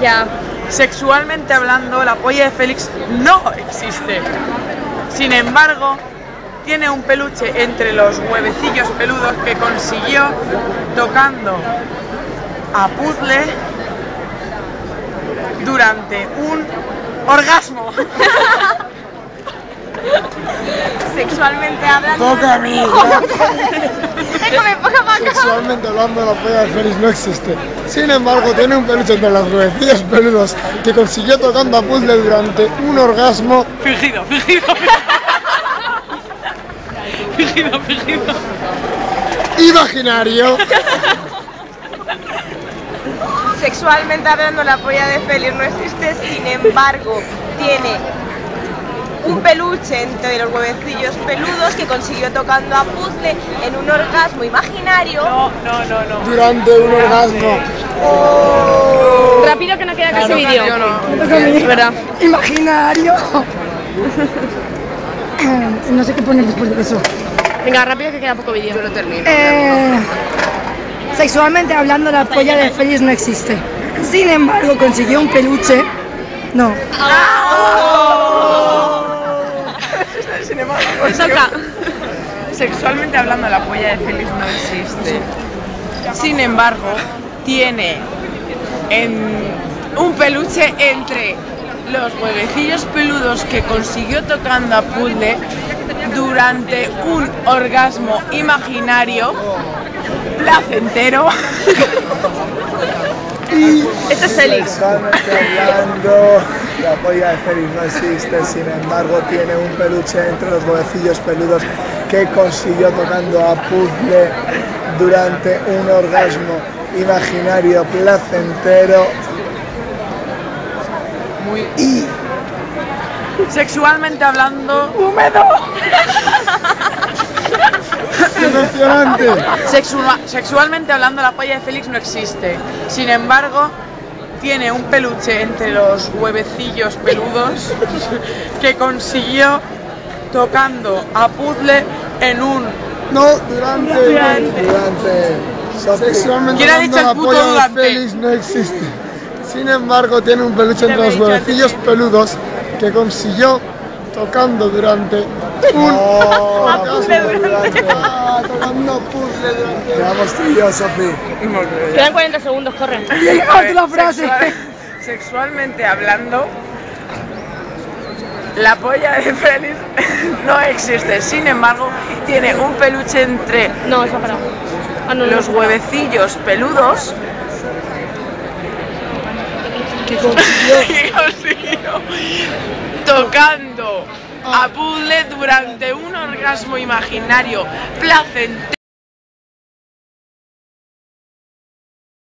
Ya. Sexualmente hablando, la polla de Félix no existe. Sin embargo, tiene un peluche entre los huevecillos peludos que consiguió tocando a Puzzle durante un orgasmo. Sexualmente hablando. Toca a mí. Déjame, poca para acá. Sexualmente hablando, la polla de Félix no existe. Sin embargo, tiene un peluche entre los huevecillos peludos que consiguió tocando a Puzzle durante un orgasmo Fingido. Fingido. imaginario. Sexualmente hablando, la polla de Félix no existe, sin embargo, tiene un peluche entre los huevecillos peludos que consiguió tocando a Puzzle en un orgasmo imaginario. No. Durante un orgasmo Rápido que no queda casi vídeo. Es verdad. imaginario. No sé qué poner después de eso. Venga, rápido que queda poco vídeo. Yo lo termino. Sexualmente hablando, la polla de Félix no existe. Sin embargo, consiguió un peluche. No. Toca. Sexualmente hablando, la polla de Félix no existe. Sin embargo, tiene un peluche entre los huevecillos peludos que consiguió tocando a Puzzle durante un orgasmo imaginario placentero. Este es Félix. Sexualmente hablando, la polla de Félix no existe, sin embargo tiene un peluche entre los huevecillos peludos que consiguió tocando a Puzzle durante un orgasmo imaginario placentero y Sexualmente hablando, emocionante. Sexualmente hablando, la polla de Félix no existe. Sin embargo, tiene un peluche entre los huevecillos peludos que consiguió tocando a Puzzle en un... No, durante. Sexualmente ¿Quién ha hablando, dicho el la puto polla de durante? Félix no existe. Sin embargo, tiene un peluche entre los huevecillos peludos que consiguió tocando durante un orgasmo tocando a Puzzle durante. Quedamos tú y yo, Sofi. Quedan 40 segundos, corre. la frase. Sexualmente hablando, la polla de Félix no existe. Sin embargo, tiene un peluche entre No, eso ha parado. los huevecillos peludos Que consiguió que consiguió tocando a Puzzle durante un orgasmo imaginario placentero.